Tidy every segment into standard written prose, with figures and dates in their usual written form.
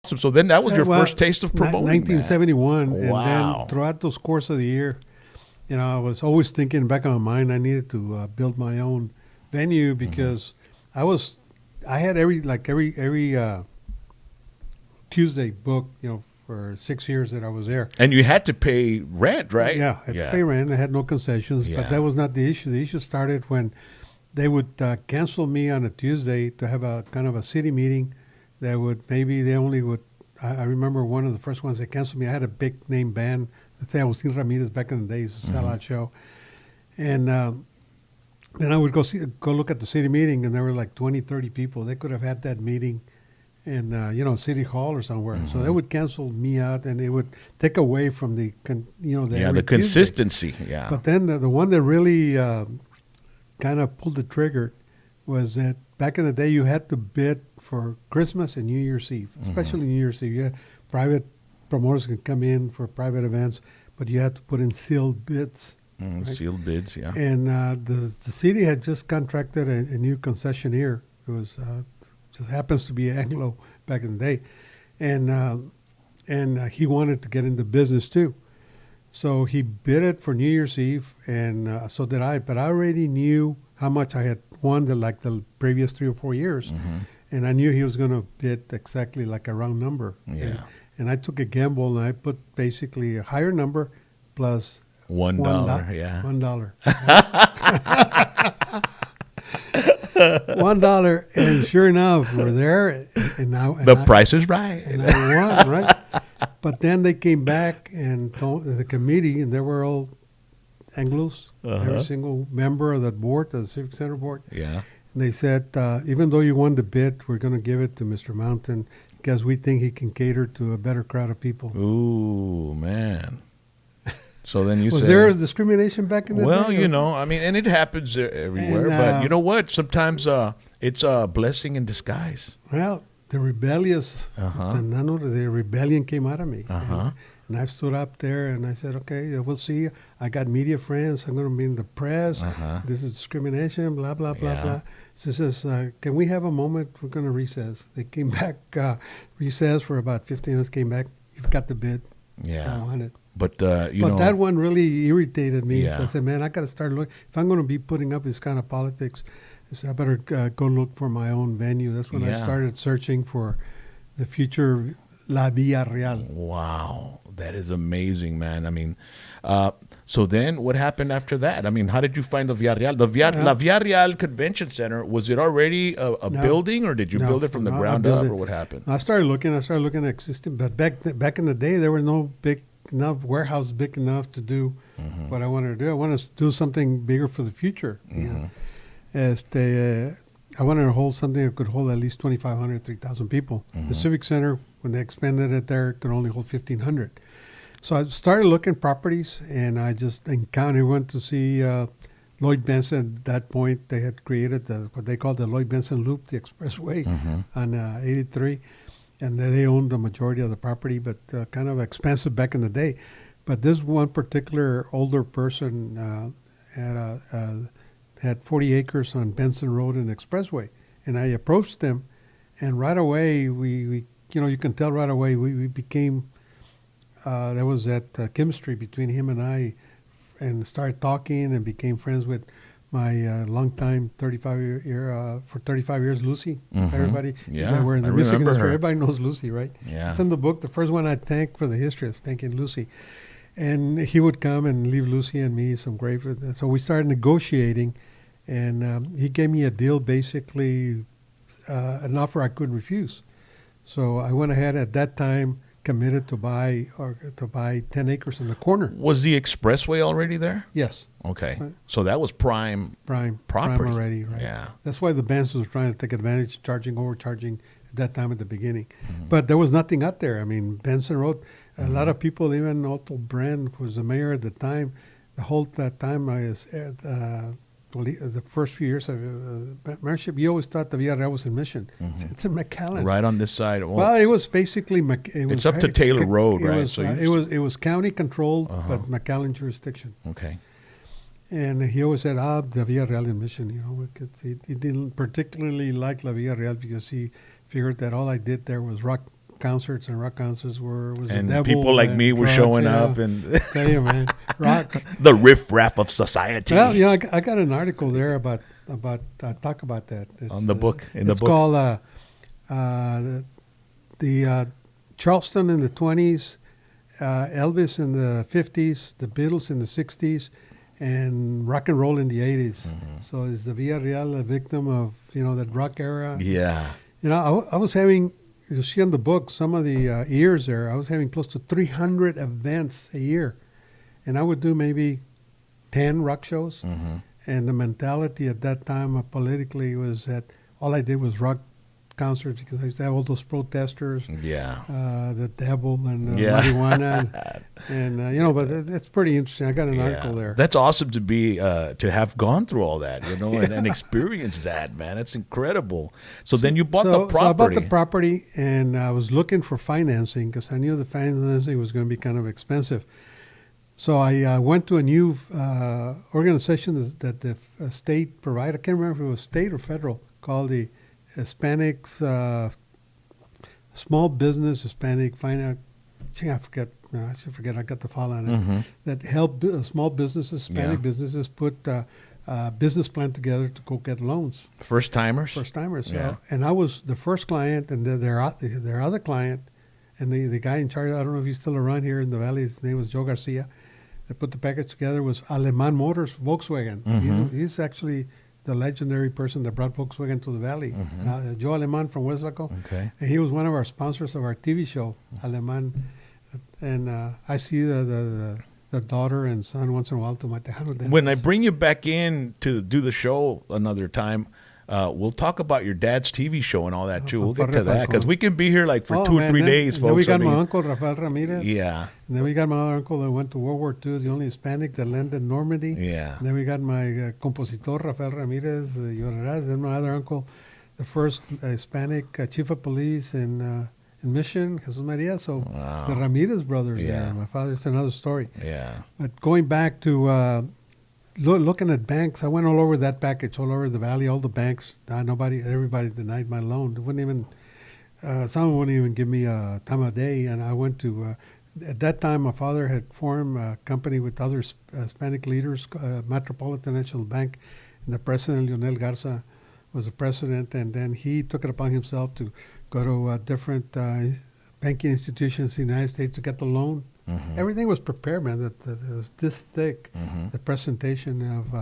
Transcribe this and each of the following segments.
So then that was your first taste of promoting. 1971, that. And then throughout those course of the year, I was always thinking back on my mind I needed to build my own venue because I had every Tuesday booked, for 6 years that I was there. And you had to pay rent, right? Yeah, I had to pay rent. I had no concessions, but that was not the issue. The issue started when they would cancel me on a Tuesday to have a kind of a city meeting that I remember one of the first ones that canceled me. I had a big name band. Let's say Agustin Ramirez back in the days, a sellout show. And then I would go look at the city meeting, and there were like 20, 30 people. They could have had that meeting in, City Hall or somewhere. So they would cancel me out, and it would take away from the consistency. Tuesday. Yeah. But then the one that really kind of pulled the trigger was that back in the day, you had to bid for Christmas and New Year's Eve, especially New Year's Eve. Private promoters can come in for private events, but you had to put in sealed bids. Right? Sealed bids, yeah. And the city had just contracted a new concessionaire. It was just happens to be Anglo back in the day, and he wanted to get into business too. So he bid it for New Year's Eve, and so did I. But I already knew how much I had won the previous 3 or 4 years. And I knew he was going to bid exactly like a round number. Yeah. And I took a gamble, and I put basically a higher number plus $1. Yeah. $1. $1, and sure enough, we're there. And now the price is right. And I won, right? But then they came back and told the committee, and they were all Anglos, every single member of that board, the Civic Center board. Yeah. And they said, even though you won the bid, we're going to give it to Mr. Mountain because we think he can cater to a better crowd of people. Ooh, man. So then you was there a discrimination back in the day? Well, and it happens everywhere. But you know what? Sometimes it's a blessing in disguise. Well, the rebellious, the rebellion came out of me. And I stood up there and I said, okay, we'll see. I got media friends. I'm going to be in the press. This is discrimination, blah, blah, blah, blah. So he says, can we have a moment? We're going to recess. They came back, recessed for about 15 minutes, came back. You've got the bid. Yeah. I want it. But, that one really irritated me. Yeah. So I said, man, I got to start looking. If I'm going to be putting up this kind of politics, I said, I better go look for my own venue. That's when I started searching for the future La VILLAREAL. Wow. That is amazing, man. I mean, so then what happened after that? I mean, how did you find the VILLAREAL? La VILLAREAL Convention Center, was it already a building, or did you build it from the ground up, or what happened? I started looking at existing, but back in the day, there were no big enough warehouse big enough to do what I wanted to do. I wanted to do something bigger for the future. I wanted to hold something that could hold at least 2,500, 3,000 people. The Civic Center, when they expanded it there, could only hold 1,500. So I started looking properties, and I just went to see Lloyd Benson. At that point, they had created what they called the Lloyd Benson Loop, the expressway on 83. And they owned the majority of the property, but kind of expensive back in the day. But this one particular older person had 40 acres on Benson Road and Expressway. And I approached them, and right away, we you can tell right away, we became, there was that chemistry between him and I, and started talking and became friends with my longtime 35 years, Lucy. Everybody that were in the music industry, everybody knows Lucy, right? Yeah. It's in the book. The first one I thank for the history is thanking Lucy. And he would come and leave Lucy and me some great. So we started negotiating, and he gave me a deal, basically an offer I couldn't refuse. So I went ahead at that time, committed to buy 10 acres in the corner. Was the expressway already there? Yes. Okay. So that was prime property. Prime already, right? Yeah. That's why the bands was trying to take advantage, overcharging at that time at the beginning. But there was nothing out there. I mean, Benson Road, a lot of people, even Otto Brand, who was the mayor at the time, that time I was the first few years of mayorship, you always thought the VILLAREAL was in Mission. It's in McAllen. Right on this side. Well, it was basically it's up to Taylor Road, right? It was county controlled, but McAllen jurisdiction. Okay. And he always said, the VILLAREAL in Mission, because he didn't particularly like La VILLAREAL because he figured that all I did there was rock concerts, and rock concerts was and the devil. People like me were drugs, showing up and tell you, man, rock. the riffraff of society. Well, I got an article there about talk about that. It's, on the book. In it's the book. called the Charleston in the 20s, Elvis in the 50s, the Beatles in the 60s, and rock and roll in the 80s. Mm-hmm. So is the Villarreal a victim of that rock era? Yeah. I was having, you see on the book, some of the years there, I was having close to 300 events a year. And I would do maybe 10 rock shows. Mm-hmm. And the mentality at that time politically was that all I did was rock concerts because I used to have all those protesters. Yeah. The devil and Yeah. marijuana. and but it's pretty interesting. I got an article there. That's awesome to be to have gone through all that, and experience that, man. It's incredible. So then you bought the property. So I bought the property, and I was looking for financing because I knew the financing was going to be kind of expensive. So I went to a new organization that the state provided. I can't remember if it was state or federal, called the Hispanics Small Business Hispanic Finance. I forget. No, I should forget. I got the file on it. Mm-hmm. That helped small businesses, Hispanic businesses, put a business plan together to go get loans. First timers. Yeah. And I was the first client, and their other client, and the guy in charge. I don't know if he's still around here in the valley. His name was Joe Garcia. They put the package together. Was Aleman Motors, Volkswagen. Mm-hmm. He's actually the legendary person that brought Volkswagen to the valley. Mm-hmm. Joe Aleman from Westlaco. Okay. And he was one of our sponsors of our TV show, Aleman. And I see the daughter and son once in a while to my Tejano. When I bring you back in to do the show another time, we'll talk about your dad's TV show and all that too. We'll get to that because we can be here like for 2 or 3 days, folks. Then we got my uncle Rafael Ramirez. Yeah. And then we got my other uncle that went to World War II, the only Hispanic that landed in Normandy. Yeah. And then we got my compositor Rafael Ramirez Lloreras. Then my other uncle, the first Hispanic chief of police in Mission, Jesus Maria. So the Ramirez brothers. Yeah. My father's another story. Yeah. But going back to looking at banks, I went all over that package, all over the valley, all the banks. Everybody denied my loan. They wouldn't even, some wouldn't even give me a time of day. And I went to, at that time, my father had formed a company with other Hispanic leaders, Metropolitan National Bank, and the president, Leonel Garza, was the president. And then he took it upon himself to go to different banking institutions in the United States to get the loan. Mm-hmm. Everything was prepared, man. That it was this thick. Mm-hmm. The presentation of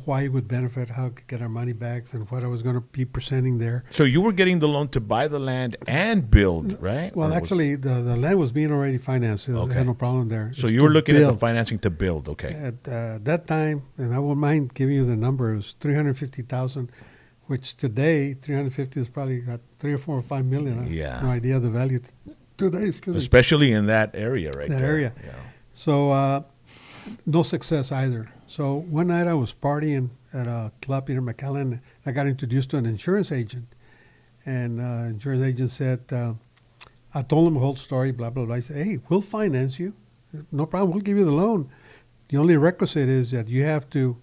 why it would benefit, how we could get our money back, and what I was going to be presenting there. So you were getting the loan to buy the land and build, right? Well, actually, the land was being already financed. I had no problem there. So you were looking at the financing to build, okay? At that time, and I won't mind giving you the number, it was $350,000, which today, 350 is probably got 3 or 4 or 5 million. Yeah. No idea the value today. Especially in that area, right? That area. Yeah. So no success either. So one night I was partying at a club here in McAllen. I got introduced to an insurance agent. And insurance agent said, I told him the whole story, blah, blah, blah. I said, hey, we'll finance you. No problem. We'll give you the loan. The only requisite is that you have to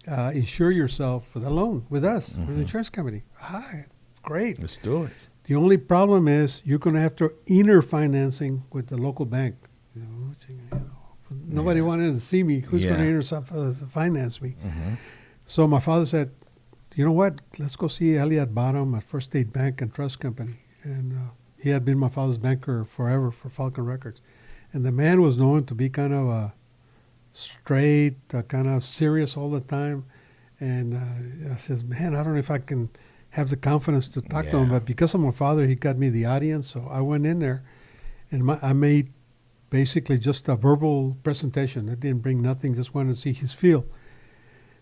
insure yourself for the loan with us, with the insurance company. Great. Let's do it. The only problem is you're going to have to inner financing with the local bank. Nobody wanted to see me. Who's going to inner finance me? Mm-hmm. So my father said, you know what? Let's go see Elliot Bottom at First State Bank and Trust Company. And he had been my father's banker forever for Falcon Records. And the man was known to be kind of a straight, kind of serious all the time. And I says, man, I don't know if I can have the confidence to talk to him, but because of my father, he got me the audience. So I went in there, and I made basically just a verbal presentation. I didn't bring nothing, just wanted to see his feel.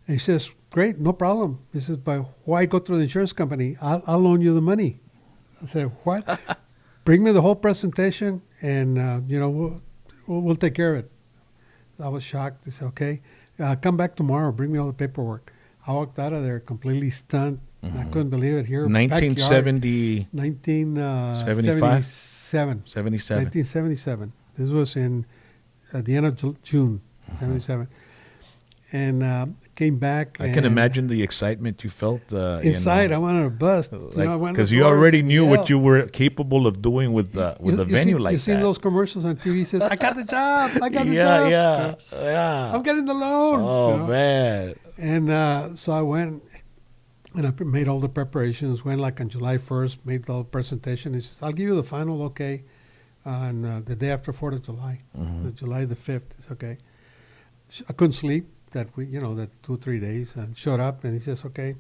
And he says, great, no problem. He says, but why go through the insurance company? I'll loan you the money. I said, what? Bring me the whole presentation, and we'll take care of it. I was shocked. He said, okay, come back tomorrow. Bring me all the paperwork. I walked out of there completely stunned. Mm-hmm. I couldn't believe it. Here, 1970, 1977. This was at the end of June, 77. and came back. I can imagine the excitement you felt inside. I wanted to bust because you already knew what you were capable of doing with a venue like that. You seen those commercials on TV? Says, "I got the job. I got the job. Yeah. I'm getting the loan." Oh man! And so I went. And I made all the preparations, went like on July 1st, made the presentation. He says, I'll give you the final okay on the day after 4th of July, July the 5th. It's okay. I couldn't sleep that 2-3 days, and showed up, and he says, okay,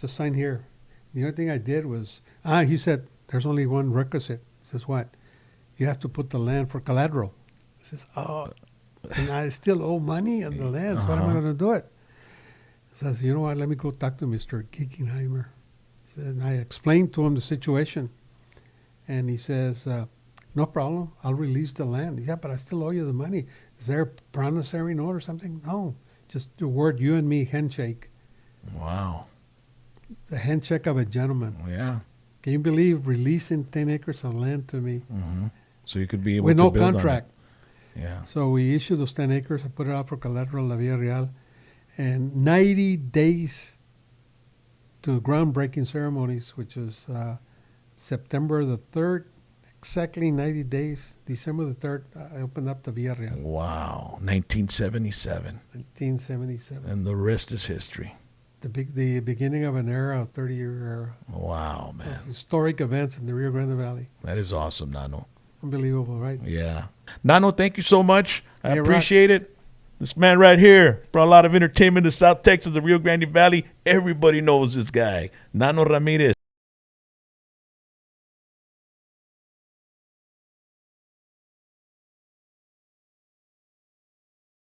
just sign here. The only thing I did was, he said, there's only one requisite. He says, what? You have to put the land for collateral. He says, oh, and I still owe money on the land, so what am I going to do it? Says, you know what, let me go talk to Mr. Gickenheimer. And I explained to him the situation. And he says, no problem, I'll release the land. Yeah, but I still owe you the money. Is there a promissory note or something? No, just the word you and me handshake. Wow. The handshake of a gentleman. Yeah. Can you believe releasing 10 acres of land to me? So you could be able with to no build contract. On it. Yeah. So we issued those 10 acres. I put it out for collateral, La VILLAREAL. And 90 days to groundbreaking ceremonies, which was September the 3rd, exactly 90 days. December the 3rd, I opened up the VILLAREAL. Wow, 1977. 1977. And the rest is history. The beginning of an era, a 30-year era. Wow, man. Historic events in the Rio Grande Valley. That is awesome, Nano. Unbelievable, right? Yeah. Nano, thank you so much. I appreciate it. This man right here brought a lot of entertainment to South Texas, the Rio Grande Valley. Everybody knows this guy, Nano Ramirez.